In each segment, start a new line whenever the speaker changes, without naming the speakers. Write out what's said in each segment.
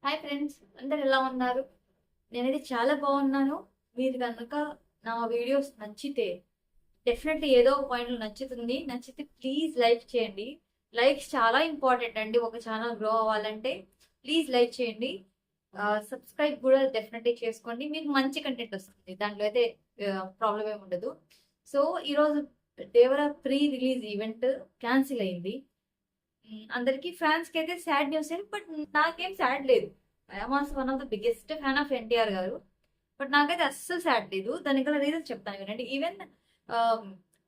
Hi friends, అందరు ఎలా ఉన్నారు? నేనైతే చాలా బాగున్నాను. మీరు కనుక నా వీడియోస్ నచ్చితే డెఫినెట్లీ ఏదో ఒక పాయింట్లో నచ్చితే ప్లీజ్ లైక్ చేయండి. లైక్స్ చాలా ఇంపార్టెంట్ అండి ఒక ఛానల్ గ్రో అవ్వాలంటే. ప్లీజ్ లైక్ చేయండి. సబ్స్క్రైబ్ కూడా డెఫినెట్లీ చేసుకోండి. మీకు మంచి కంటెంట్ వస్తుంది, దాంట్లో అయితే ప్రాబ్లం ఏమి ఉండదు. సో ఈరోజు Devara pre release event cancel అయింది. అందరికి ఫ్యాన్స్ కి అయితే సాడ్ న్యూస్, బట్ నాకేం సాడ్ లేదు. I'm also one of the biggest fan of NTR గారు. బట్ నాకైతే అస్సలు సాడ్ లేదు. దానికి గల రీజన్ చెప్తాను వినండి. ఈవెన్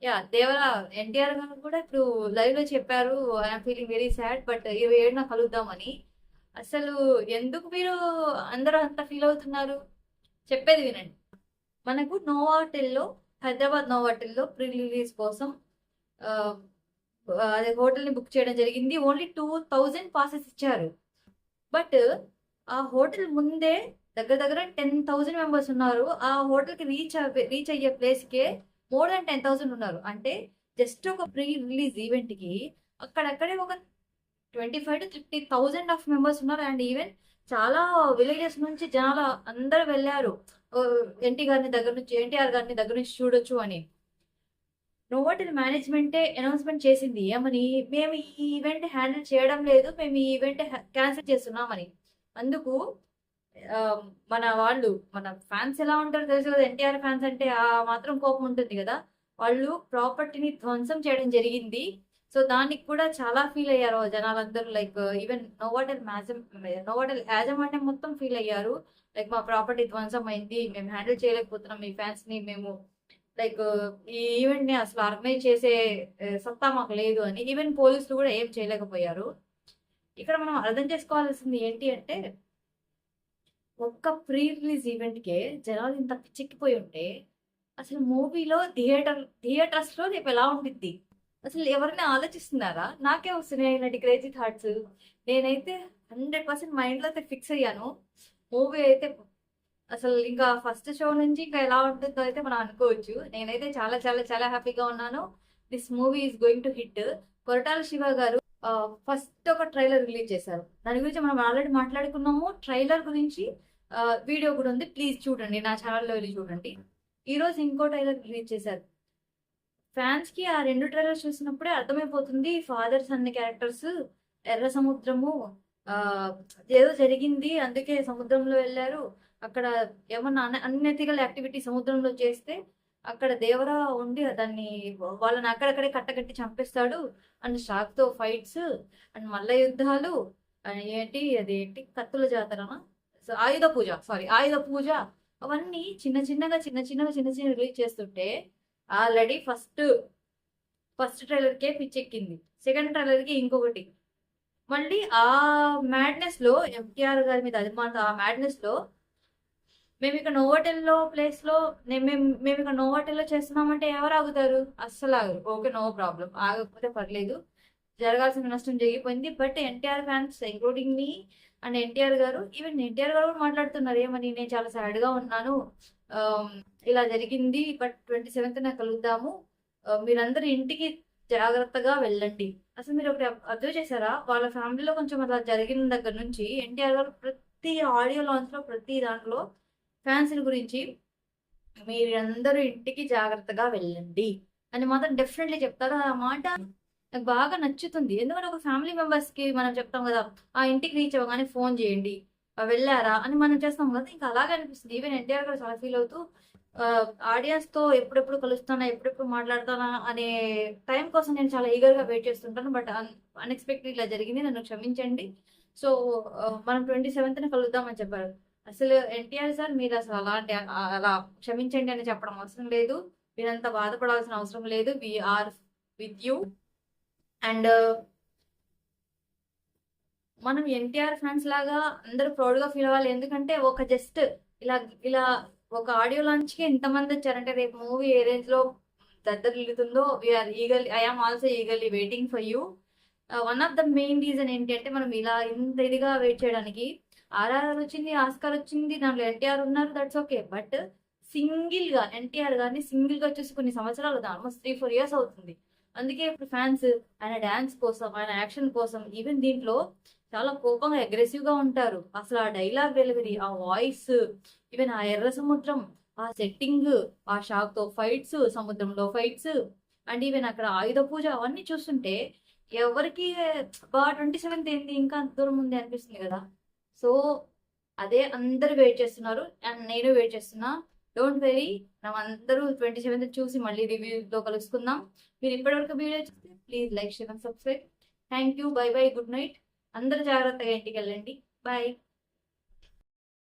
యా దేవరా ఎన్టీఆర్ గారు కూడా ఇప్పుడు లైవ్ లో చెప్పారు, I'm feeling very sad, but 27న కలుద్దామని. అసలు ఎందుకు మీరు అందరూ అంత ఫీల్ అవుతున్నారు? చెప్పేది వినండి. మనకు నోవాటెల్లో, హైదరాబాద్ నోవాటెల్లో ప్రీ రిలీజ్ కోసం అదే హోటల్ ని బుక్ చేయడం జరిగింది. ఓన్లీ 2000 పాసెస్ ఇచ్చారు. బట్ ఆ హోటల్ ముందే దగ్గర దగ్గర 10,000 మెంబర్స్ ఉన్నారు. ఆ హోటల్ కి రీచ్ అయ్యే ప్లేస్ కే మోర్ దాన్ 10,000 ఉన్నారు. అంటే జస్ట్ ఒక ప్రీ రిలీజ్ ఈవెంట్ కి అక్కడక్కడే ఒక 25 to 30,000 ఆఫ్ మెంబర్స్ ఉన్నారు. అండ్ ఈవెన్ చాలా విలేజెస్ నుంచి జనాలు అందరూ వెళ్ళారు, ఎన్టీఆర్ గారిని దగ్గర నుంచి చూడొచ్చు అని. నోవాటెల్ మేనేజ్మెంటే అనౌన్స్మెంట్ చేసింది ఏమని, మేము ఈ ఈవెంట్ హ్యాండిల్ చేయడం లేదు, మేము ఈ ఈవెంట్ క్యాన్సిల్ చేస్తున్నామని. అందుకు ఆ, మన ఫ్యాన్స్ ఎలా ఉంటారో తెలుసు కదా. ఎన్టీఆర్ ఫ్యాన్స్ అంటే ఆ మాత్రం కోపం ఉంటుంది కదా. వాళ్ళు ప్రాపర్టీని ధ్వంసం చేయడం జరిగింది. సో దానికి కూడా చాలా ఫీల్ అయ్యారు జనాలందరూ. లైక్ ఈవెన్ నోవాటెల్ యాజమాన్యం మొత్తం ఫీల్ అయ్యారు. లైక్ మా ప్రాపర్టీ ధ్వంసం అయింది, మేము హ్యాండిల్ చేయలేకపోతున్నాం మీ ఫ్యాన్స్ ని, మేము లైక్ ఈ ఈవెంట్ ని అసలు ఆర్గనైజ్ చేసే సత్తా మాకు లేదు అని. ఈవెన్ పోలీసులు కూడా ఏం చేయలేకపోయారు. ఇక్కడ మనం అర్థం చేసుకోవాల్సింది ఏంటి అంటే, ఒక్క ప్రీ రిలీజ్ ఈవెంట్ కే జనాలు ఇంత పిచ్చెక్కిపోయి ఉంటే అసలు మూవీలో థియేటర్స్ లో రేపు ఎలా ఉండిద్ది? అసలు ఎవరైనా ఆలోచిస్తున్నారా? నాకే వస్తున్నాయి ఇలాంటి క్రేజీ థాట్స్. నేనైతే 100% మైండ్ లో అయితే ఫిక్స్ అయ్యాను. మూవీ అయితే అసలు ఇంకా ఫస్ట్ షో నుంచి ఇంకా ఎలా ఉంటుందో అయితే మనం అనుకోవచ్చు. నేనైతే చాలా చాలా చాలా హ్యాపీగా ఉన్నాను. This movie is going to hit. Koratala Shiva గారు ఫస్ట్ ఒక ట్రైలర్ రిలీజ్ చేశారు. దాని గురించి మనం ఆల్రెడీ మాట్లాడుకున్నాము. ట్రైలర్ గురించి వీడియో కూడా ఉంది, ప్లీజ్ చూడండి, నా ఛానల్లో వెళ్ళి చూడండి. ఈ రోజు ఇంకో ట్రైలర్ రిలీజ్ చేశారు. ఫ్యాన్స్ కి ఆ రెండు ట్రైలర్స్ చూసినప్పుడే అర్థమైపోతుంది, ఫాదర్ సన్ క్యారెక్టర్స్, ఎర్ర సముద్రము, ఆ ఏదో జరిగింది అందుకే సముద్రంలో వెళ్ళారు, అక్కడ ఏమన్నా అన్ఎథికల్ యాక్టివిటీ సముద్రంలో చేస్తే అక్కడ దేవరా ఉండి దాన్ని వాళ్ళని అక్కడక్కడే కట్టకట్టి చంపేస్తాడు. అండ్ షాక్ తో ఫైట్స్, అండ్ మల్ల యుద్ధాలు, అదేంటి కత్తుల జాతరనా, సో ఆయుధ పూజ, అవన్నీ చిన్న చిన్న రిలీజ్ చేస్తుంటే ఆల్రెడీ ఫస్ట్ ట్రైలర్ కే పిచ్చెక్కింది. సెకండ్ ట్రైలర్ కి ఇంకొకటి. మళ్ళీ ఆ మ్యాడ్నెస్ లో, ఎన్టీఆర్ గారి మీద అభిమానులు ఆ మ్యాడ్నెస్ లో, మేము ఇక్కడ నోవాటెల్లో ప్లేస్ లో మేము ఇక్కడ నోవాటెల్లో చేస్తున్నామంటే ఎవరు ఆగుతారు? అస్సలు ఆగరు. ఓకే, నో ప్రాబ్లం, ఆగకపోతే పర్లేదు, జరగాల్సిన నష్టం జరిగిపోయింది. But NTR fans including me and NTR గారు, ఈవెన్ ఎన్టీఆర్ గారు కూడా మాట్లాడుతున్నారు ఏమని, నేను చాలా సాడ్ గా ఉన్నాను, ఇలా జరిగింది, బట్ 27న కలుద్దాము, మీరందరూ ఇంటికి జాగ్రత్తగా వెళ్ళండి. అసలు మీరు ఒకటి అబ్జర్వ్ చేశారా? వాళ్ళ ఫ్యామిలీలో కొంచెం అలా జరిగిన దగ్గర నుంచి ఎన్టీఆర్ గారు ప్రతి ఆడియో లాంచ్ లో, ప్రతి దాంట్లో ఫ్యాన్స్ గురించి మీరందరూ ఇంటికి జాగ్రత్తగా వెళ్ళండి అని మాత్రం డెఫినెట్లీ చెప్తారు. ఆ మాట నాకు బాగా నచ్చుతుంది. ఎందుకంటే ఒక ఫ్యామిలీ మెంబర్స్ కి మనం చెప్తాం కదా, ఆ ఇంటికి రీచ్ అవ్వగానే ఫోన్ చేయండి, వెళ్ళారా అని మనం చేస్తాం కదా. ఇంకా అలాగే అనిపిస్తుంది. ఈవెన్ ఎన్టీఆర్ గారు చాలా ఫీల్ అవుతూ ఆడియన్స్ తో ఎప్పుడెప్పుడు కలుస్తానా, ఎప్పుడెప్పుడు మాట్లాడతానా అనే టైం కోసం నేను చాలా ఈగర్ గా వెయిట్ చేస్తుంటాను. బట్ అన్ఎక్స్పెక్టెడ్ ఇలా జరిగింది, నన్ను క్షమించండి. సో మనం 27న కలుద్దామని చెప్పారు. అసలు ఎన్టీఆర్ సార్, మీరు అసలు అలా క్షమించండి అని చెప్పడం అవసరం లేదు, మీరంతా బాధపడాల్సిన అవసరం లేదు. We are with you. అండ్ మనం ఎన్టీఆర్ ఫ్యాన్స్ లాగా అందరూ ప్రౌడ్ గా ఫీల్ అవ్వాలి. ఎందుకంటే ఒక జస్ట్ ఇలా ఇలా ఒక ఆడియో లాంచ్ కి ఇంతమంది వచ్చారంటే రేపు మూవీ ఏ రేంజ్ లో దద్దరిల్లుతుందో, we are eagle I'm also eagerly waiting for you. One of the main reason ఏంటి అంటే, మనం ఇలా ఇంత ఇదిగా వెయిట్ చేయడానికి, ఆర్ఆర్ఆర్ వచ్చింది, ఆస్కార్ వచ్చింది, దాంట్లో ఎన్టీఆర్ ఉన్నారు, దట్స్ ఓకే. బట్ సింగిల్ గా ఎన్టీఆర్ గారిని సింగిల్ గా వచ్చేసి కొన్ని సంవత్సరాలు, ఆల్మోస్ట్ 3-4 years అవుతుంది. అందుకే ఇప్పుడు ఫ్యాన్స్ ఆయన డాన్స్ కోసం, ఆయన యాక్షన్ కోసం, ఈవెన్ దీంట్లో చాలా కోపంగా అగ్రెసివ్ గా ఉంటారు. అసలు ఆ డైలాగ్ డెలివరీ, ఆ వాయిస్, ఈవెన్ ఆ ఎర్ర సముద్రం, ఆ సెట్టింగ్, ఆ షాక్ తో ఫైట్స్, సముద్రంలో ఫైట్స్, అండ్ ఈవెన్ అక్కడ ఆయుధ పూజ అవన్నీ చూస్తుంటే ఎవరికి బా 27th ఏంటి ఇంకా అంత దూరం ఉంది అనిపిస్తుంది కదా. సో అదే అందరు వెయిట్ చేస్తున్నారు అండ్ నేను వెయిట్ చేస్తున్నా. డోంట్ వెరీ, మనం అందరూ 27th చూసి మళ్ళీ రివ్యూతో కలుసుకుందాం. మీరు ఇప్పటివరకు వీడియో చూస్తే please like, share and subscribe. Thank you, by by, good night. అందరూ జాగ్రత్తగా ఇంటికి వెళ్ళండి. బాయ్.